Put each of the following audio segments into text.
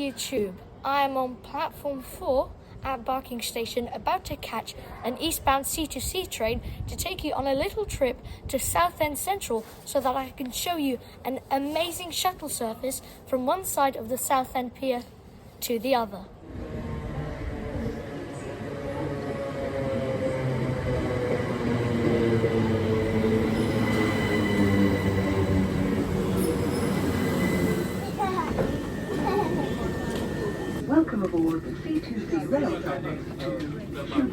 YouTube. I am on platform 4 at Barking Station, about to catch an eastbound C2C train to take you on a little trip to Southend Central so that I can show you an amazing shuttle service from one side of the Southend Pier to the other. Welcome aboard the C2C rail service to Southend.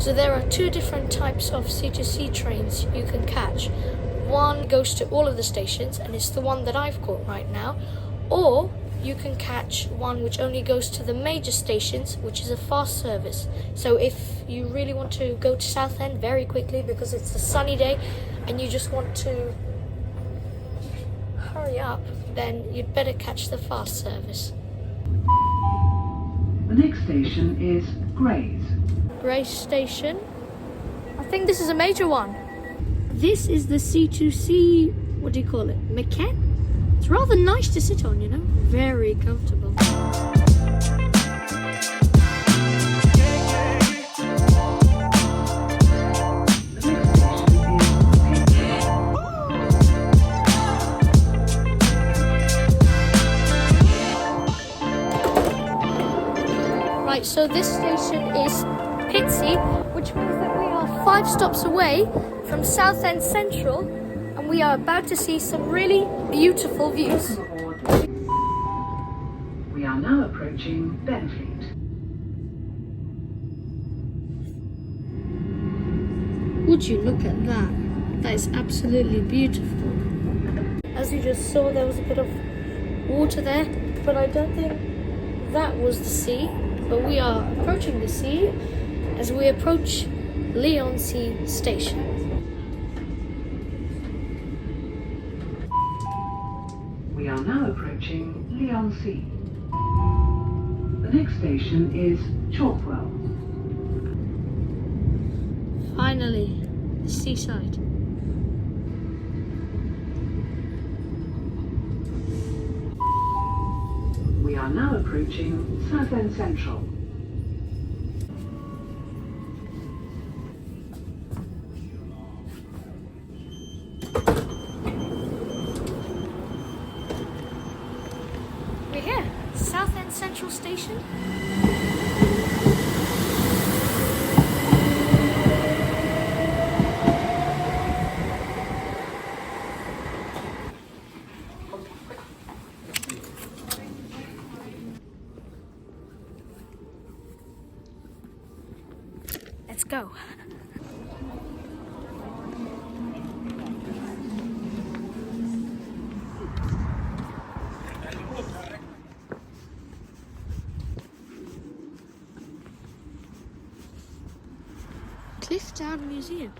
So there are two different types of C2C trains you can catch. One goes to all of the stations, and it's the one that I've caught right now. Or you can catch one which only goes to the major stations, which is a fast service. So if you really want to go to Southend very quickly because it's a sunny day and you just want to hurry up, then you'd better catch the fast service. The next station is Grays. Grace Station. I think this is a major one. This is the C2C, what do you call it? Maquette? It's rather nice to sit on, you know? Very comfortable. Right, so this station is Pitsy, which means that we are 5 stops away from Southend Central, and we are about to see some really beautiful views. We are now approaching Benfleet. Would you look at that? That is absolutely beautiful. As you just saw, there was a bit of water there, but I don't think that was the sea. But we are approaching the sea as we approach Leigh-on-Sea Station. We are now approaching Leigh-on-Sea. The next station is Chalkwell. Finally, the seaside. We are now approaching Southend Central. We're here, Southend Central Station. Let's go. Clifftown Museum.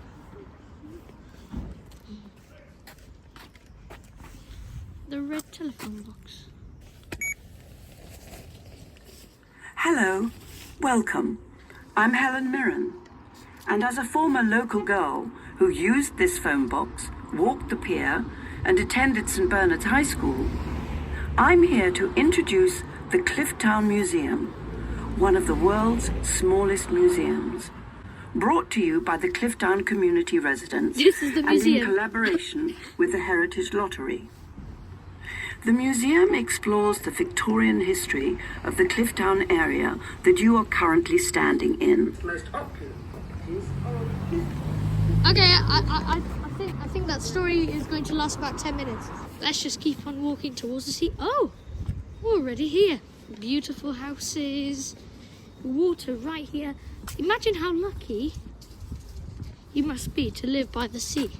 The red telephone box. Hello, welcome. I'm Helen Mirren, and as a former local girl who used this phone box, walked the pier, and attended St Bernard's High School, I'm here to introduce the Clifftown Museum, one of the world's smallest museums. Brought to you by the Clifftown community residents This is the museum. and in collaboration with the Heritage Lottery. The museum explores the Victorian history of the Clifftown area that you are currently standing in. Okay, I think that story is going to last about 10 minutes. Let's just keep on walking towards the sea. Oh, We're already here. Beautiful houses, water right here. Imagine how lucky you must be to live by the sea.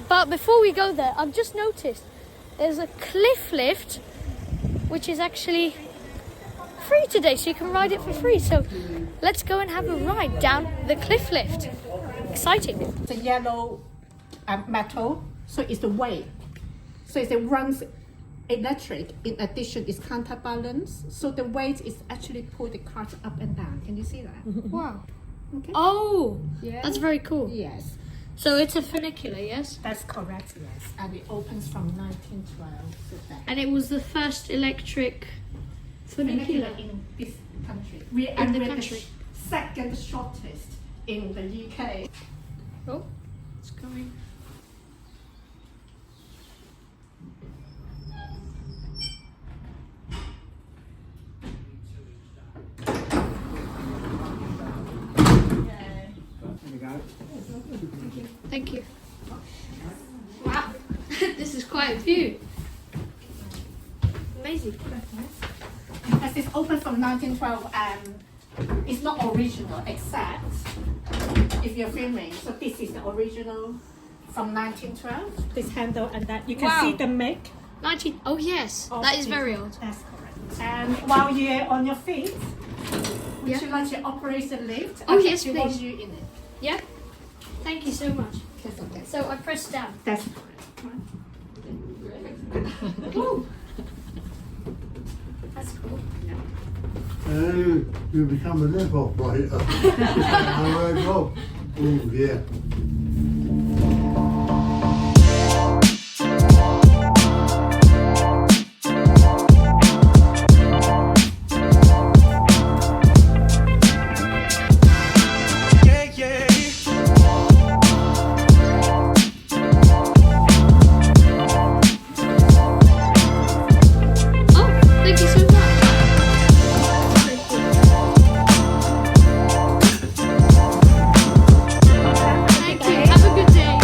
But before we go there, I've just noticed there's a cliff lift which is actually free today, so you can ride it for free. So let's go and have a ride down the cliff lift. Exciting. The yellow metal, so it's the weight. So it runs electric. In addition, it's counterbalance. So the weight is actually pull the cart up and down. Can you see that? Wow. Okay. Oh, Yeah. that's very cool. Yes, So it's a funicular, yes? that's correct. Yes, and it opens from 1912. So that And it was the first electric funicular funicular. in this country. In the we're country. second shortest in the UK. Oh, it's going. Thank you. Wow, this is quite a view. Amazing. As it's open from 1912, it's not original except if you're filming. So this is the original from 1912. This handle and that you can Wow. see the make. 19. Oh yes, of that is this. very old. That's correct. And while you're on your feet, would Yeah. you like to operate the lift? Oh, I yes, actually want please. you in it. Yeah. Thank you so much. That's okay. So I press down. That's correct. Woo. That's cool. Oh, you become a lift operator. I won't go. Oh, yeah. Oh, thank you so much. Very cool. Thank you. Have a good day.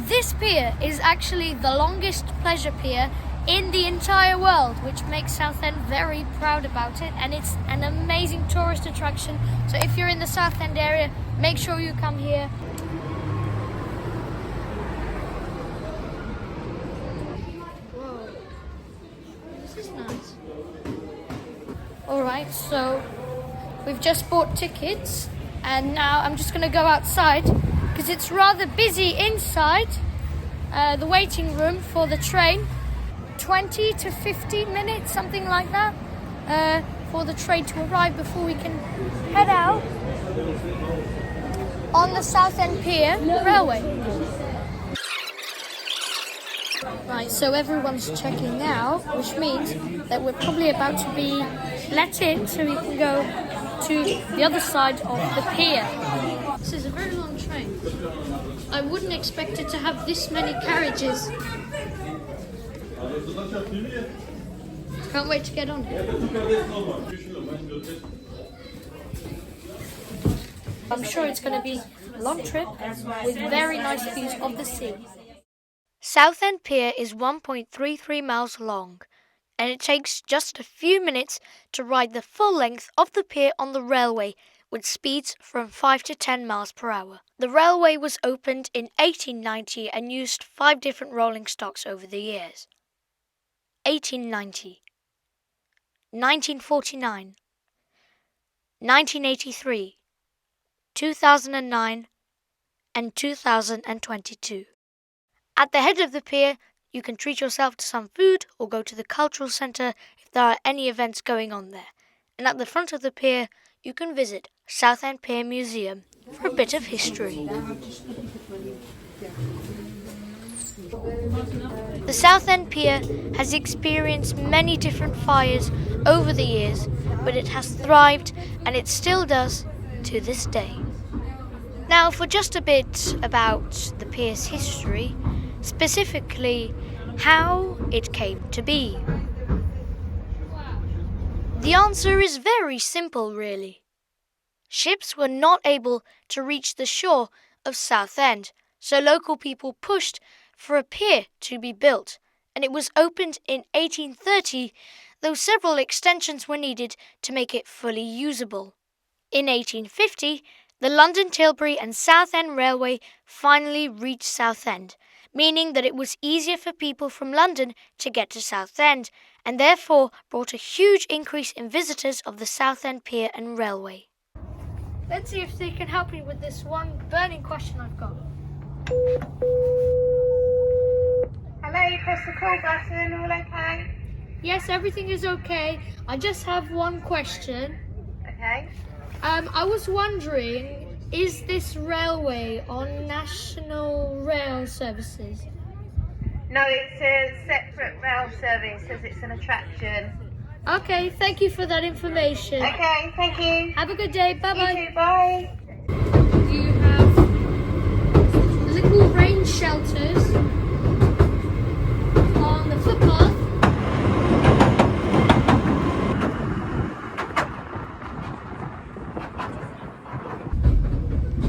This pier is actually the longest pleasure pier in the entire world, which makes Southend very proud about it, and it's an amazing tourist attraction. So if you're in the Southend area, make sure you come here. Whoa, this is nice. Alright, so we've just bought tickets, and now I'm just going to go outside because it's rather busy inside the waiting room for the train. 20 to 15 minutes, something like that, for the train to arrive before we can head out on the Southend Pier Railway. Right, so everyone's checking now, which means that we're probably about to be let in so we can go to the other side of the pier. This is a very long train. I wouldn't expect it to have this many carriages. Can't wait to get on it. I'm sure it's going to be a long trip with very nice views of the sea. Southend Pier is 1.33 miles long, and it takes just a few minutes to ride the full length of the pier on the railway with speeds from 5 to 10 miles per hour. The railway was opened in 1890 and used 5 different rolling stocks over the years. 1890, 1949, 1983, 2009, and 2022. At the head of the pier, you can treat yourself to some food or go to the cultural centre if there are any events going on there. And at the front of the pier, you can visit Southend Pier Museum. for a bit of history. The Southend Pier has experienced many different fires over the years, but it has thrived, and it still does to this day. Now, for just a bit about the pier's history, specifically how it came to be. The answer is very simple, really. Ships were not able to reach the shore of Southend, so local people pushed for a pier to be built, and it was opened in 1830, though several extensions were needed to make it fully usable. In 1850, the London, Tilbury and Southend Railway finally reached Southend, meaning that it was easier for people from London to get to Southend, and therefore brought a huge increase in visitors of the Southend Pier and Railway. Let's see if they can help me with this one burning question I've got. Hello, you press the call button, all okay? Yes, everything is okay. I just have one question. Okay. I was wondering, is this railway on National Rail Services? No, it's a separate rail service as it's an attraction. Okay, thank you for that information. Okay, thank you. Have a good day. Bye-bye. You too, bye. You have little rain shelters on the footpath.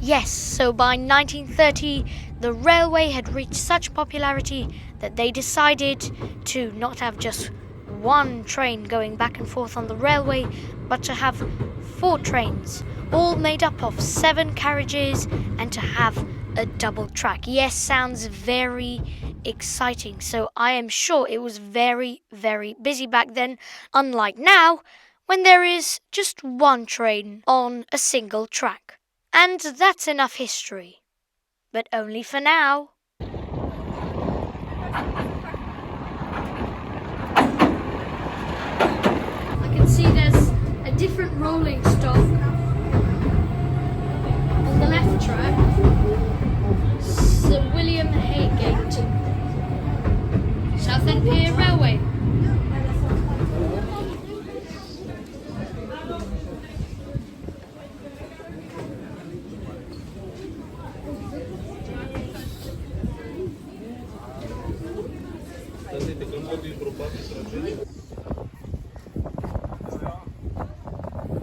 Yes, so by 1930, the railway had reached such popularity that they decided to not have just one train going back and forth on the railway, but to have 4 trains, all made up of 7 carriages, and to have a double track. Yes, sounds very exciting. So I am sure it was very, very busy back then, unlike now, when there is just one train on a single track. And that's enough history. But only for now. I can see there's a different rolling stock on the left track. Sir William Haygate, Southend Pier Railway.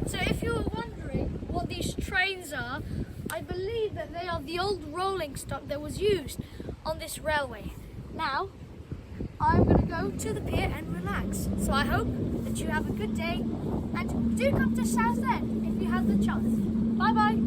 So if you're wondering what these trains are, I believe that they are the old rolling stock that was used on this railway. Now, I'm going to go to the pier and relax. So I hope that you have a good day, and do come to Southend if you have the chance. Bye bye.